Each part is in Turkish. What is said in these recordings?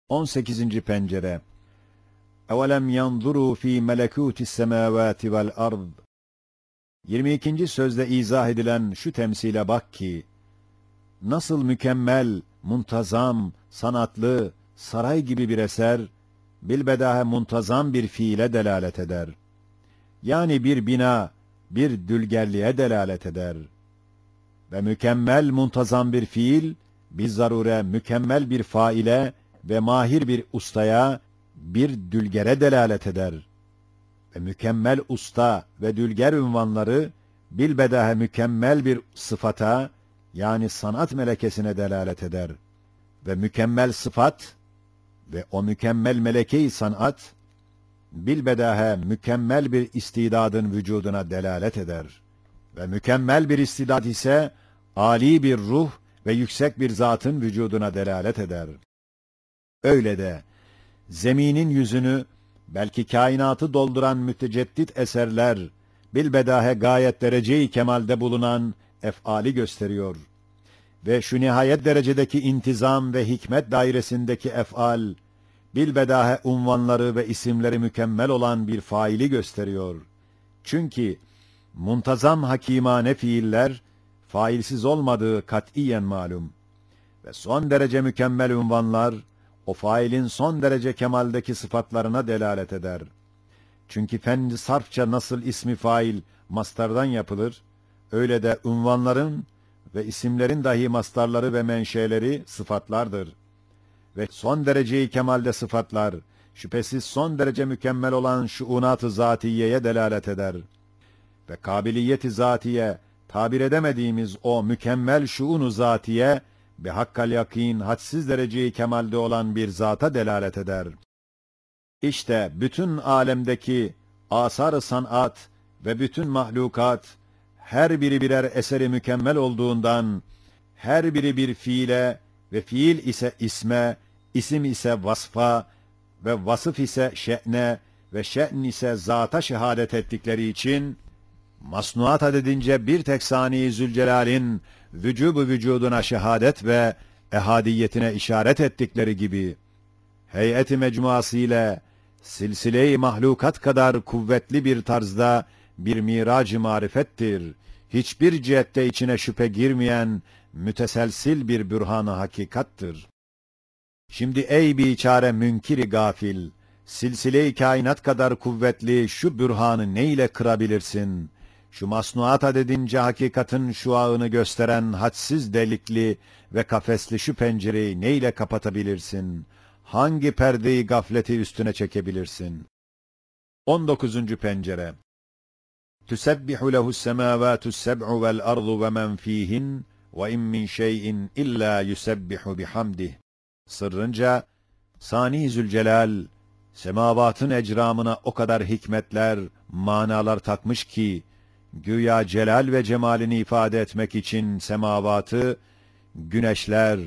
18. pencere. Evelem yanzuru fi melekutis semavati vel ard. 22. sözde izah edilen şu temsile bak ki, nasıl mükemmel, muntazam, sanatlı, saray gibi bir eser, bilbedahe muntazam bir fiile delalet eder. Yani bir bina, bir dülgerliğe delalet eder. Ve mükemmel, muntazam bir fiil, bizzarure mükemmel bir faile ve mahir bir ustaya, bir dülgere delalet eder. Ve mükemmel usta ve dülger ünvanları, bilbedahe mükemmel bir sıfata, yani sanat melekesine delalet eder. Ve mükemmel sıfat ve o mükemmel meleke-i sanat, bilbedahe mükemmel bir istidadın vücuduna delalet eder. Ve mükemmel bir istidad ise, âli bir ruh ve yüksek bir zatın vücuduna delalet eder. Öyle de, zeminin yüzünü, belki kainatı dolduran müteceddit eserler, bilbedahe gayet derece-i kemalde bulunan ef'ali gösteriyor. Ve şu nihayet derecedeki intizam ve hikmet dairesindeki ef'al, bilbedahe unvanları ve isimleri mükemmel olan bir faili gösteriyor. Çünkü muntazam hakimane fiiller, failsiz olmadığı katiyen malum. Ve son derece mükemmel unvanlar, o failin son derece kemaldeki sıfatlarına delalet eder. Çünkü fen sarfça nasıl ismi fail mastardan yapılır, öyle de unvanların ve isimlerin dahi mastarları ve menşeleri sıfatlardır. Ve son dereceyi kemalde sıfatlar, şüphesiz son derece mükemmel olan şuunat-ı zatiyeye delalet eder. Ve kabiliyet-i zatiye, tabir edemediğimiz o mükemmel şuun-u zatiye, bihakkal yakîn hadsiz dereceyi kemalde olan bir zata delalet eder. İşte bütün alemdeki asar-ı sanat ve bütün mahlukat, her biri birer eseri mükemmel olduğundan, her biri bir fiile ve fiil ise isme, isim ise vasfa ve vasıf ise şe'ne ve şe'n ise zata şehadet ettikleri için, masnuat adedince bir tek sani Zülcelal'in vücubu vücuduna şehadet ve ehadiyetine işaret ettikleri gibi, heyet-i mecmuası ile silsile-i mahlukat kadar kuvvetli bir tarzda bir mirac-ı marifettir. Hiçbir cihette içine şüphe girmeyen müteselsil bir bürhan-ı hakikattır. Şimdi ey biçare münkiri gafil, silsile-i kainat kadar kuvvetli şu bürhanı ne ile kırabilirsin? Şu masnuat adedince hakikatin şuağını gösteren hadsiz delikli ve kafesli şu pencereyi ne ile kapatabilirsin? Hangi perdeyi gafleti üstüne çekebilirsin? 19. pencere. Tüsebbihu lehu's semâvâtu's seb'u vel ardu ve men fîhin ve in min şey'in illâ yusebbihu bihamdih. Sırrınca, Sani Zülcelal, semavatın ecramına o kadar hikmetler, manalar takmış ki, güya celal ve cemalini ifade etmek için semavatı, güneşler,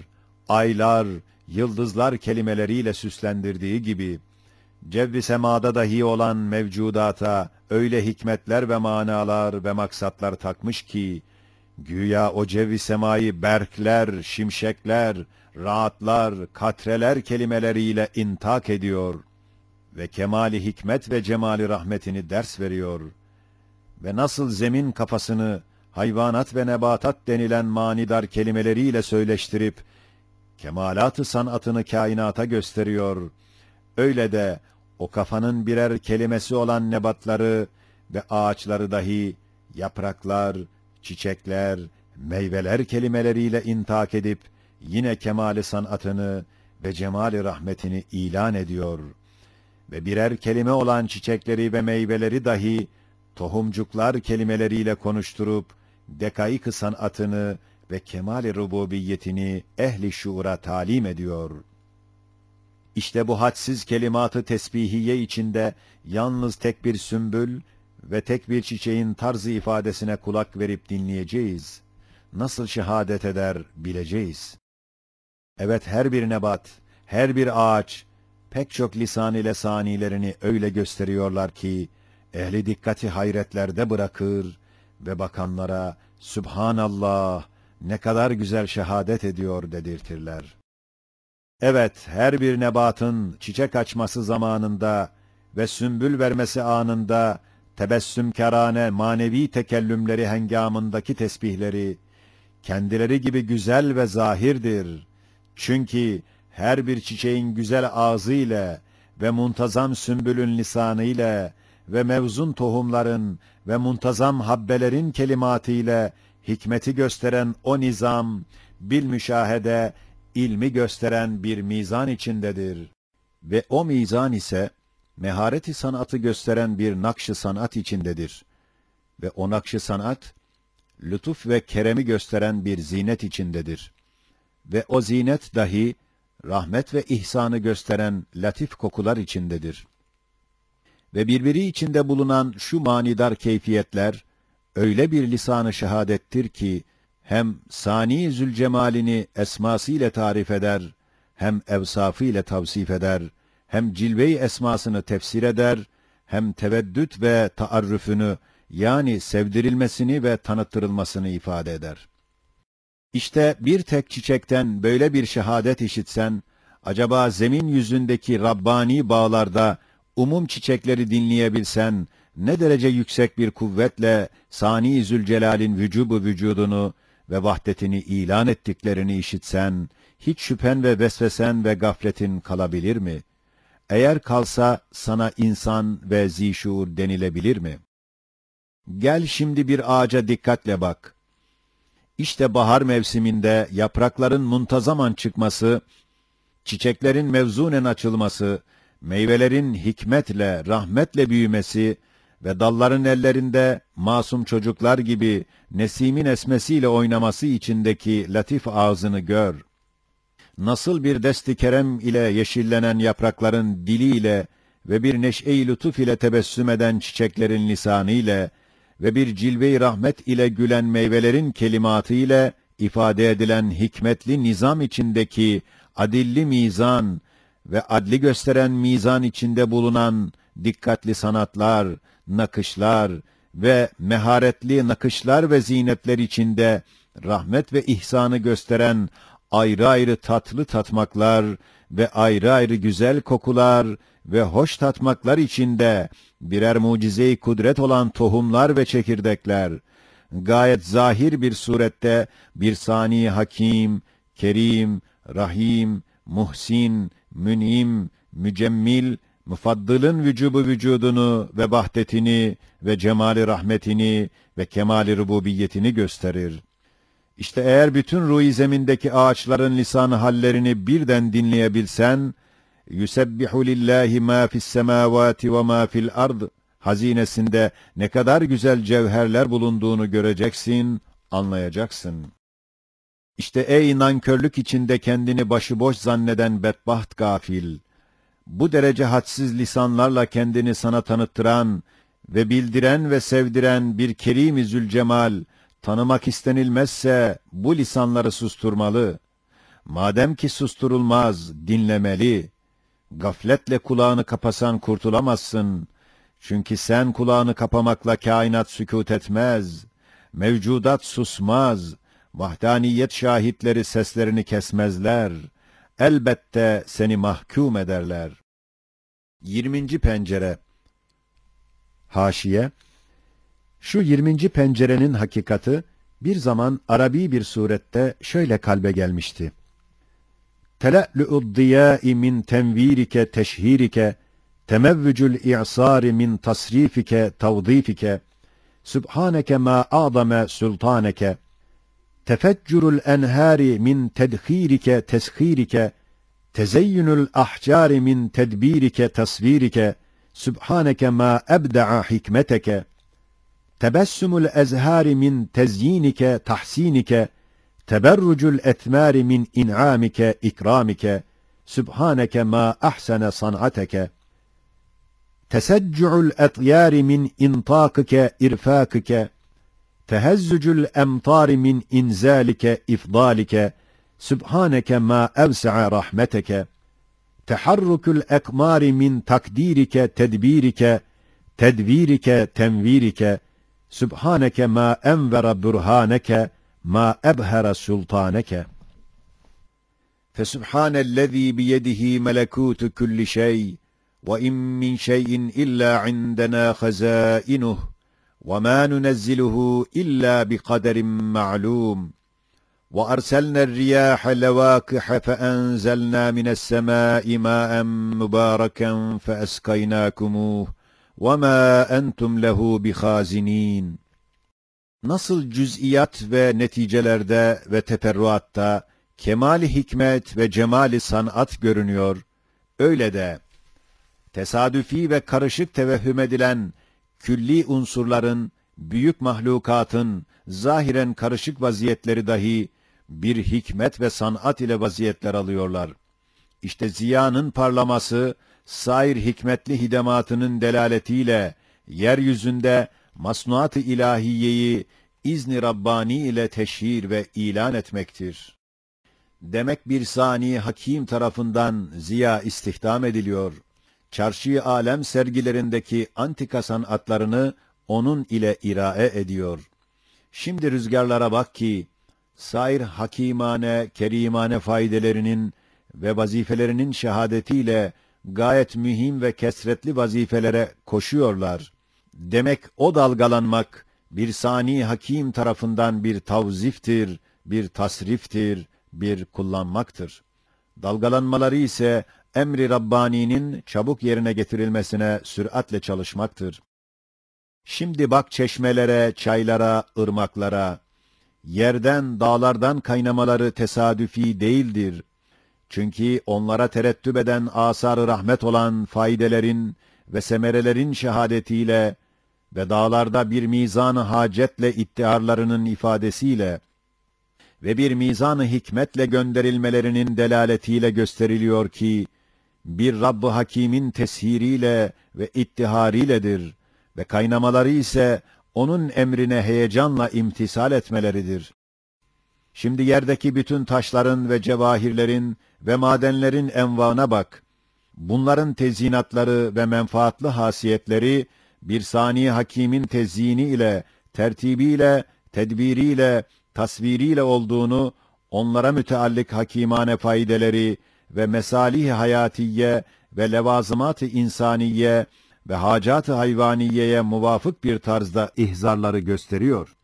aylar, yıldızlar kelimeleriyle süslendirdiği gibi, cevvi semada dahi olan mevcudata öyle hikmetler ve manalar ve maksatlar takmış ki, güya o cevvi semayı berkler, şimşekler, rahatlar, katreler kelimeleriyle intak ediyor ve kemali hikmet ve cemali rahmetini ders veriyor. Ve nasıl zemin kafasını hayvanat ve nebatat denilen manidar kelimeleriyle söyleştirip, kemalat-ı sanatını kainata gösteriyor, öyle de o kafanın birer kelimesi olan nebatları ve ağaçları dahi yapraklar, çiçekler, meyveler kelimeleriyle intak edip, yine kemali sanatını ve cemali rahmetini ilan ediyor. Ve birer kelime olan çiçekleri ve meyveleri dahi, tohumcuklar kelimeleriyle konuşturup, dekaik-ı sanatını ve kemali rububiyetini ehli şuura talim ediyor. İşte bu hadsiz kelimat-ı tesbihiye içinde, yalnız tek bir sümbül ve tek bir çiçeğin tarzı ifadesine kulak verip dinleyeceğiz. Nasıl şehadet eder bileceğiz. Evet, her bir nebat, her bir ağaç, pek çok lisan ile sanilerini öyle gösteriyorlar ki, ehli dikkati hayretlerde bırakır ve bakanlara, Sübhanallah, ne kadar güzel şehadet ediyor dedirtirler. Evet, her bir nebatın çiçek açması zamanında ve sümbül vermesi anında tebessümkârane manevi tekellümleri hengamındaki tesbihleri kendileri gibi güzel ve zahirdir. Çünkü her bir çiçeğin güzel ağzı ile ve muntazam sümbülün lisanı ile ve mevzun tohumların ve muntazam habbelerin kelimatı ile hikmeti gösteren o nizam, bil müşahede, ilmi gösteren bir mizan içindedir. Ve o mizan ise, mehareti sanatı gösteren bir nakş-ı sanat içindedir. Ve o nakş-ı sanat, lütuf ve keremi gösteren bir zinet içindedir. Ve o zinet dahi, rahmet ve ihsanı gösteren latif kokular içindedir. Ve birbiri içinde bulunan şu manidar keyfiyetler, öyle bir lisan-ı şehadettir ki, hem Sani Zülcemal'ini esması ile tarif eder, hem evsafı ile tavsif eder, hem cilve-i esmasını tefsir eder, hem teveddüt ve taarrüfünü, yani sevdirilmesini ve tanıttırılmasını ifade eder. İşte bir tek çiçekten böyle bir şehadet işitsen, acaba zemin yüzündeki Rabbani bağlarda umum çiçekleri dinleyebilsen, ne derece yüksek bir kuvvetle Sani Zülcelal'in vücubu vücudunu ve vahdetini ilan ettiklerini işitsen, hiç şüphen ve vesvesen ve gafletin kalabilir mi? Eğer kalsa sana insan ve zişur denilebilir mi? Gel şimdi bir ağaca dikkatle bak. İşte bahar mevsiminde yaprakların muntazaman çıkması, çiçeklerin mevzunen açılması, meyvelerin hikmetle, rahmetle büyümesi ve dalların ellerinde masum çocuklar gibi nesimin esmesiyle oynaması içindeki latif ağzını gör. Nasıl bir dest-i kerem ile yeşillenen yaprakların diliyle ve bir neşe-i lütuf ile tebessüm eden çiçeklerin lisanı ile ve bir cilve-i rahmet ile gülen meyvelerin kelimatı ile ifade edilen hikmetli nizam içindeki adilli mizan ve adli gösteren mizan içinde bulunan dikkatli sanatlar, nakışlar ve meharetli nakışlar ve zinetler içinde rahmet ve ihsanı gösteren ayrı ayrı tatlı tatmaklar ve ayrı ayrı güzel kokular ve hoş tatmaklar içinde birer mucize-i kudret olan tohumlar ve çekirdekler, gayet zahir bir surette bir sani hakim, kerim, rahim, muhsin, münim, mücemmil, mufaddılın vücubu vücudunu ve vahdetini ve cemali rahmetini ve kemali rububiyetini gösterir. İşte eğer bütün ruh-i zemindeki ağaçların lisan hallerini birden dinleyebilsen, yusebbihu lillahi ma fis semavati ve ma fil ard hazinesinde ne kadar güzel cevherler bulunduğunu göreceksin, anlayacaksın. İşte ey nankörlük içinde kendini başıboş zanneden bedbaht gafil, bu derece hadsiz lisanlarla kendini sana tanıttıran ve bildiren ve sevdiren bir Kerim-i Zülcemal, tanımak istenilmezse bu lisanları susturmalı. Madem ki susturulmaz, dinlemeli. Gafletle kulağını kapasan kurtulamazsın. Çünkü sen kulağını kapamakla kainat sükût etmez. Mevcudat susmaz. Vahdaniyet şahitleri seslerini kesmezler. Elbette seni mahkum ederler. 20. pencere. Haşiye. Şu 20. pencerenin hakikati bir zaman Arabi bir surette şöyle kalbe gelmişti. Tele'lu'ud diyâ'i min tenvirike teşhirike, temevvücül i'sâri min tasrifike tavdifike, Sübhaneke ma a'zame sultaneke, tefeccürül enhâri min tedhîrike teshîrike, tezeyyünül ahcâri min tedbîrike tasvirike, Sübhaneke ma ebda'a hikmeteke, tebessümül ezhâri min tezyinike tahsinike, teberrucul etmâri min in'âmike ikramike, Sübhaneke ma ahsene san'ateke, teseccu'ul etyâri min intâkike irfâkike, tehezzucul emtâri min inzâlike ifdâlike, Sübhaneke ma evse'a rahmeteke, teharrukul ekmâri min takdirike tedbirike, tedvirike tenvirike, Sübhaneke ma envera burhaneke, ma ebhere sultaneke. Fesubhanellezî biyedihi melekûtu kulli şey ve in min şeyin illa indena hazâinuh ve mâ nunezziluhu illa biqaderin ma'lûm. وأرسلنا الرياح لواقح فأنزلنا من السماء ماء مباركا فأسقيناكموه وما أنتم له بخازنين. Nasıl cüz'iyat ve neticelerde ve teferruatta kemali hikmet ve cemali sanat görünüyor, öyle de tesadüfi ve karışık tevehhüm edilen külli unsurların, büyük mahlukatın zahiren karışık vaziyetleri dahi bir hikmet ve sanat ile vaziyetler alıyorlar. İşte ziyanın parlaması, sair hikmetli hidematının delaletiyle, yeryüzünde masnuat-ı ilahiyeyi izni Rabbani ile teşhir ve ilan etmektir. Demek bir sani hakim tarafından ziya istihdam ediliyor. Çarşı-ı alem sergilerindeki antika sanatlarını onun ile irae ediyor. Şimdi rüzgarlara bak ki, sair hakimane, kerimane faydelerinin ve vazifelerinin şehadetiyle gayet mühim ve kesretli vazifelere koşuyorlar. Demek o dalgalanmak, bir sani hakim tarafından bir tavziftir, bir tasriftir, bir kullanmaktır. Dalgalanmaları ise emri Rabbani'nin çabuk yerine getirilmesine süratle çalışmaktır. Şimdi bak çeşmelere, çaylara, ırmaklara, yerden, dağlardan kaynamaları tesadüfi değildir. Çünkü onlara terettüp eden asar-ı rahmet olan faydelerin ve semerelerin şehadetiyle ve dağlarda bir mizan-ı hacetle ittiharlarının ifadesiyle ve bir mizan-ı hikmetle gönderilmelerinin delaletiyle gösteriliyor ki, bir Rabb-ı Hakîm'in teshiriyle ve ittihariyledir ve kaynamaları ise onun emrine heyecanla imtisal etmeleridir. Şimdi yerdeki bütün taşların ve cevahirlerin ve madenlerin envana bak. Bunların tezyinatları ve menfaatlı hasiyetleri, bir sani hakimin tezyini ile, tertibiyle, tedbiriyle, tasviriyle olduğunu, onlara müteallik hakimane faydeleri ve mesalih-i hayatiye ve levazımat-ı insaniye ve hacat-ı hayvaniyeye muvafık bir tarzda ihzarları gösteriyor.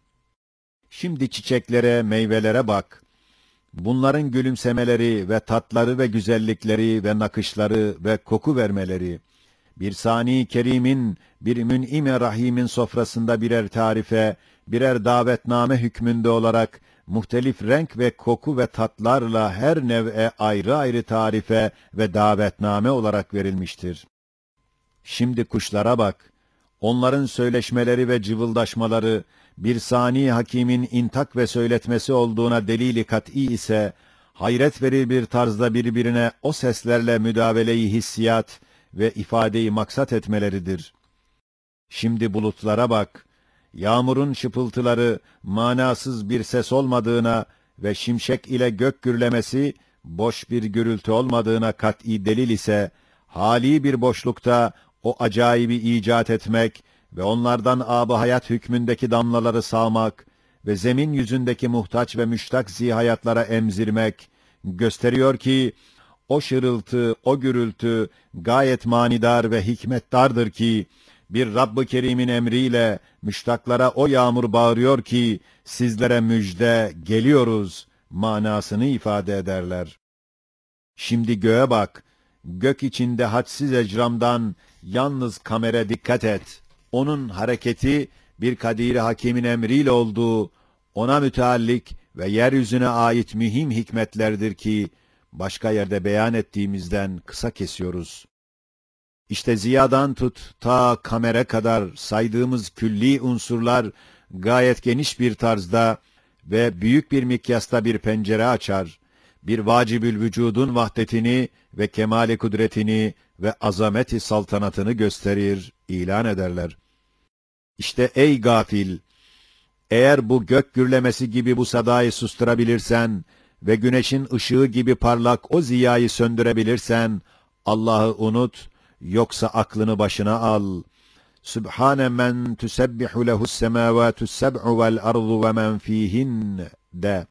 Şimdi çiçeklere, meyvelere bak. Bunların gülümsemeleri ve tatları ve güzellikleri ve nakışları ve koku vermeleri, bir sani kerimin, bir mün'im-i rahimin sofrasında birer tarife, birer davetname hükmünde olarak, muhtelif renk ve koku ve tatlarla her nev'e ayrı ayrı tarife ve davetname olarak verilmiştir. Şimdi kuşlara bak, onların söyleşmeleri ve cıvıldaşmaları, bir sani hakimin intak ve söyletmesi olduğuna delili kat'î ise, hayret verir bir tarzda birbirine o seslerle müdavele-i hissiyat ve ifade-i maksat etmeleridir. Şimdi bulutlara bak, yağmurun şıpıltıları manasız bir ses olmadığına ve şimşek ile gök gürlemesi boş bir gürültü olmadığına kat'î delil ise, hali bir boşlukta o acayibi icat etmek ve onlardan âb-ı hayat hükmündeki damlaları sağmak ve zemin yüzündeki muhtaç ve müştak zihayatlara emzirmek, gösteriyor ki, o şırıltı, o gürültü gayet manidar ve hikmetdardır ki, bir Rabb-ı Kerim'in emriyle müştaklara o yağmur bağırıyor ki, sizlere müjde, geliyoruz manasını ifade ederler. Şimdi göğe bak, gök içinde hadsiz ecramdan yalnız kamera dikkat et. Onun hareketi bir kadir-i hakimin emriyle olduğu, ona müteallik ve yeryüzüne ait mühim hikmetlerdir ki, başka yerde beyan ettiğimizden kısa kesiyoruz. İşte ziyadan tut ta kamera kadar saydığımız külli unsurlar gayet geniş bir tarzda ve büyük bir mikyasta bir pencere açar, bir vacibül vücudun vahdetini ve kemali kudretini ve azameti saltanatını gösterir, ilan ederler. İşte ey gafil! Eğer bu gök gürlemesi gibi bu sadayı susturabilirsen ve güneşin ışığı gibi parlak o ziyayı söndürebilirsen, Allah'ı unut, yoksa aklını başına al. Sübhane men tüsebbihu lehus semâvâtus seb'u vel ardu ve men fîhin de.